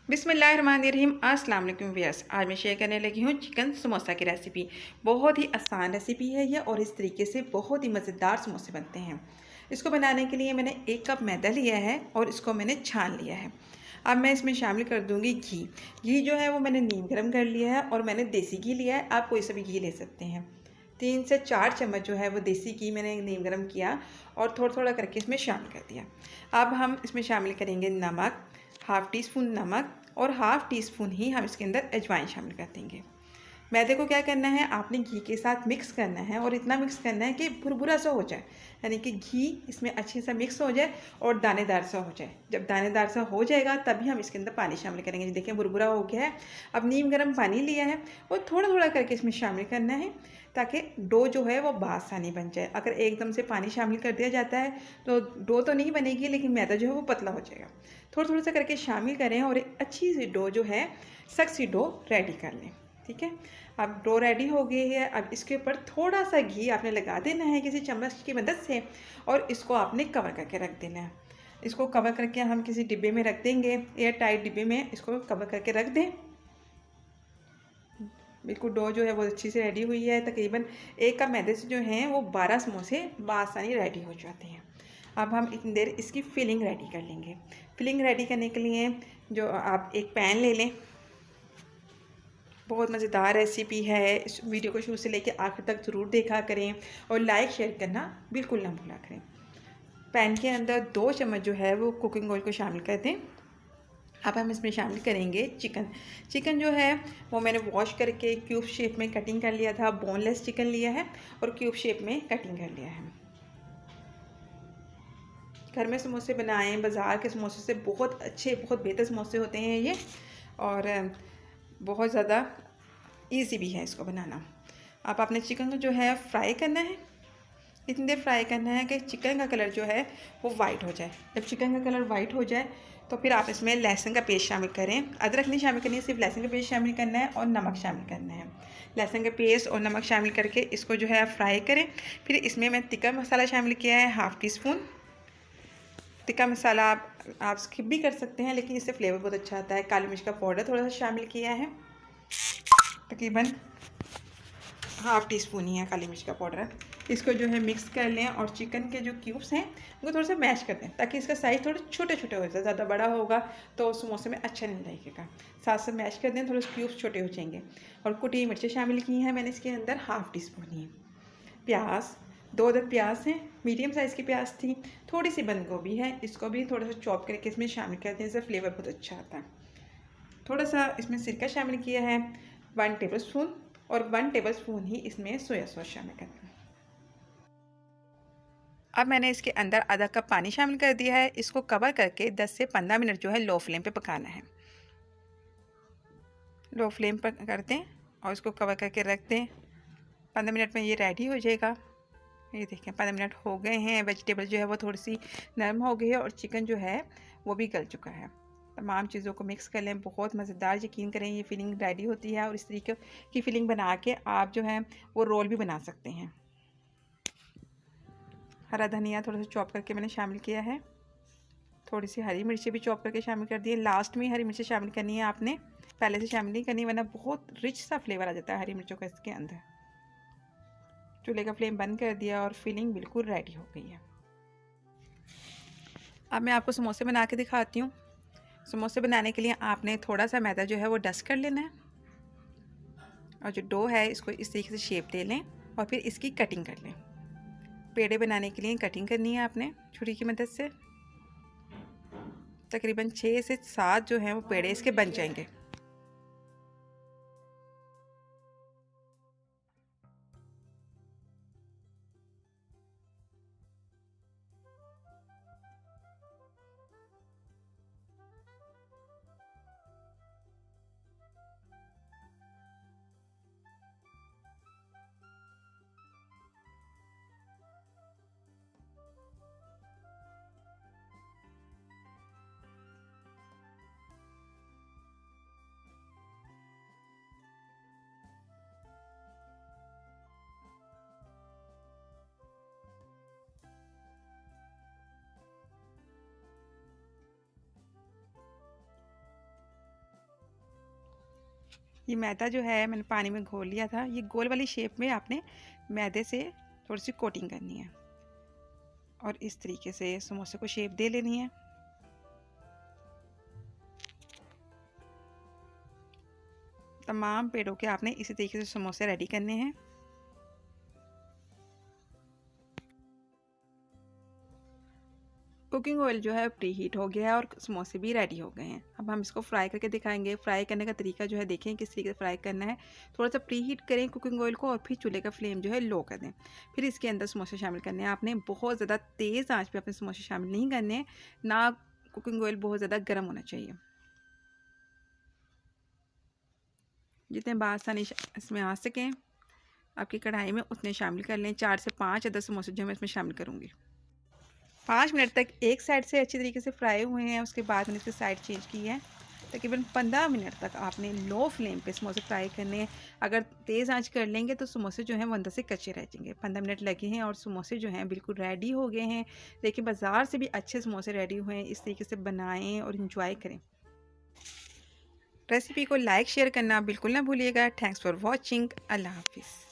बिस्मिल्लाहिर्रहमानिर्रहीम। अस्सलाम वालेकुम व्यूअर्स। आज मैं शेयर करने लगी हूँ चिकन समोसा की रेसिपी। बहुत ही आसान रेसिपी है ये और इस तरीके से बहुत ही मज़ेदार समोसे बनते हैं। इसको बनाने के लिए मैंने 1 कप मैदा लिया है और इसको मैंने छान लिया है। अब मैं इसमें शामिल कर दूँगी घी। घी जो है वो मैंने नीम गर्म कर लिया है और मैंने देसी घी लिया है, आप कोई सा भी घी ले सकते हैं। 3 से 4 चम्मच जो है वो देसी घी मैंने नीम गर्म किया और थोड़ा थोड़ा करके इसमें शामिल कर दिया। अब हम इसमें शामिल करेंगे नमक, हाफ़ टी स्पून नमक और हाफ़ टी स्पून ही हम इसके अंदर अजवाइन शामिल कर देंगे। मैदे को क्या करना है, आपने घी के साथ मिक्स करना है और इतना मिक्स करना है कि भुरभुरा सा हो जाए, यानी कि घी इसमें अच्छे से मिक्स हो जाए और दानेदार सा हो जाए। जब दानेदार सा हो जाएगा तभी हम इसके अंदर पानी शामिल करेंगे। देखिए भुरभुरा हो गया है। अब नीम गर्म पानी लिया है और थोड़ा थोड़ा करके इसमें शामिल करना है ताकि डो जो है वो बासानी बन जाए। अगर एकदम से पानी शामिल कर दिया जाता है तो डो तो नहीं बनेगी, लेकिन मैदा जो है वो पतला हो जाएगा। थोड़ा थोड़ा सा करके शामिल करें और एक अच्छी सी डो जो है, सख्त सी डो रेडी कर लें। ठीक है, अब डो रेडी हो गई है। अब इसके ऊपर थोड़ा सा घी आपने लगा देना है किसी चम्मच की मदद से और इसको आपने कवर करके रख देना है। इसको कवर करके हम किसी डिब्बे में रख देंगे, एयर टाइट डिब्बे में इसको कवर करके रख दें। बिल्कुल डो जो है वो अच्छी से रेडी हुई है। तकरीबन 1 कप मैदे से जो हैं वो 12 समोसे बआसानी रेडी हो जाते हैं। अब हम इतनी देर इसकी फिलिंग रेडी कर लेंगे। फिलिंग रेडी करने के लिए जो आप एक पैन ले लें। बहुत मज़ेदार रेसिपी है। इस वीडियो को शुरू से लेकर आखिर तक ज़रूर देखा करें और लाइक शेयर करना बिल्कुल ना भूला करें। पैन के अंदर 2 चम्मच जो है वो कुकिंग ऑयल को शामिल कर दें। अब हम इसमें शामिल करेंगे चिकन। चिकन जो है वो मैंने वॉश करके क्यूब शेप में कटिंग कर लिया था। बोनलेस चिकन लिया है और क्यूब शेप में कटिंग कर लिया है। घर में समोसे बनाएं, बाज़ार के समोसे से बहुत अच्छे, बहुत बेहतर समोसे होते हैं ये और बहुत ज़्यादा इजी भी है इसको बनाना। अब आपने चिकन को जो है फ्राई करना है। इतनी देर फ्राई करना है कि चिकन का कलर जो है वो वाइट हो जाए। जब चिकन का कलर वाइट हो जाए तो फिर आप इसमें लहसुन का पेस्ट शामिल करें। अदरक नहीं शामिल करनी है, सिर्फ लहसुन का पेस्ट शामिल करना है और नमक शामिल करना है। लहसुन का पेस्ट और नमक शामिल करके इसको जो है आप फ्राई करें। फिर इसमें मैं तिक्का मसाला शामिल किया है, हाफ़ टी स्पून। तिक्का मसाला आप स्किप भी कर सकते हैं, लेकिन इससे फ्लेवर बहुत अच्छा आता है। काली मिर्च का पाउडर थोड़ा सा शामिल किया है, तकरीबन हाफ़ टी स्पून ही है काली मिर्च का पाउडर। इसको जो है मिक्स कर लें और चिकन के जो क्यूब्स हैं उनको थोड़ा सा मैश कर दें ताकि इसका साइज़ थोड़े छोटे छोटे हो जाए। ज़्यादा बड़ा होगा तो समोसे में अच्छा नहीं लगेगा। साथ साथ मैश कर दें, थोड़े क्यूब्स छोटे हो जाएंगे। और कुटी मिर्चें शामिल की हैं मैंने इसके अंदर, हाफ़ टी स्पून ही। प्याज 2 अदद प्याज हैं, मीडियम साइज़ की प्याज थी। थोड़ी सी बंद गोभी है, इसको भी थोड़ा सा चॉप करके इसमें शामिल कर दें, इससे फ्लेवर बहुत अच्छा आता है। थोड़ा सा इसमें सिरका शामिल किया है 1 टेबल स्पून और 1 टेबल स्पून ही इसमें सोया सॉस शामिल करना है। अब मैंने इसके अंदर आधा कप पानी शामिल कर दिया है। इसको कवर करके 10 से 15 मिनट जो है लो फ्लेम पे पकाना है। लो फ्लेम पर कर दें और इसको कवर करके रख दें। 15 मिनट में ये रेडी हो जाएगा। ये देखें 15 मिनट हो गए हैं। वेजिटेबल जो है वो थोड़ी सी नरम हो गई है और चिकन जो है वो भी गल चुका है। तमाम चीज़ों को मिक्स कर लें, बहुत मज़ेदार, यकीन करें ये फिलिंग रेडी होती है। और इस तरीके की फिलिंग बना के आप जो है वो रोल भी बना सकते हैं। हरा धनिया थोड़ा सा चॉप करके मैंने शामिल किया है। थोड़ी सी हरी मिर्ची भी चॉप करके शामिल कर दी है। लास्ट में हरी मिर्ची शामिल करनी है आपने, पहले से शामिल नहीं करनी, वरना बहुत रिच सा फ्लेवर आ जाता है हरी मिर्चों का इसके अंदर। चूल्हे का फ्लेम बंद कर दिया और फिलिंग बिल्कुल रेडी हो गई है। अब मैं आपको समोसे बना के दिखाती हूँ। समोसे बनाने के लिए आपने थोड़ा सा मैदा जो है वो डस्ट कर लेना है और जो डो है इसको इस तरीके से शेप दे लें और फिर इसकी कटिंग कर लें। पेड़े बनाने के लिए कटिंग करनी है आपने छुरी की मदद से। तकरीबन 6 से 7 जो हैं वो पेड़े इसके बन जाएंगे। ये मैदा जो है मैंने पानी में घोल लिया था। ये गोल वाली शेप में आपने मैदे से थोड़ी सी कोटिंग करनी है और इस तरीके से समोसे को शेप दे लेनी है। तमाम पेड़ों के आपने इसी तरीके से समोसे रेडी करने हैं। कुकिंग ऑयल जो है प्री हीट हो गया है और समोसे भी रेडी हो गए हैं। अब हम इसको फ्राई करके दिखाएंगे। फ्राई करने का तरीका जो है देखें किस तरीके से फ्राई करना है। थोड़ा सा प्री हीट करें कुकिंग ऑयल को और फिर चूल्हे का फ्लेम जो है लो कर दें। फिर इसके अंदर समोसे शामिल करने हैं आपने। बहुत ज़्यादा तेज़ आंच पे अपने समोसे शामिल नहीं करने हैं, ना कुकिंग ऑयल बहुत ज़्यादा गर्म होना चाहिए। जितने बासानी इसमें आ सकें आपकी कढ़ाई में उतने शामिल कर लें। 4 से 5 अदद समोसे जो मैं इसमें शामिल करूँगी। 5 मिनट तक एक साइड से अच्छी तरीके से फ्राई हुए हैं। उसके बाद मैंने इसकी साइड चेंज की है। तकरीबन 15 मिनट तक आपने लो फ्लेम पे समोसे फ्राई करने हैं। अगर तेज़ आंच कर लेंगे तो समोसे जो हैं वो अंदर से कच्चे रह जाएंगे। 15 मिनट लगे हैं और समोसे जो हैं बिल्कुल रेडी हो गए हैं। देखिए बाज़ार से भी अच्छे समोसे रेडी हुए हैं। इस तरीके से बनाएं और इंजॉय करें। रेसिपी को लाइक शेयर करना बिल्कुल ना भूलिएगा। Thanks for watching. अल्लाह हाफिज़।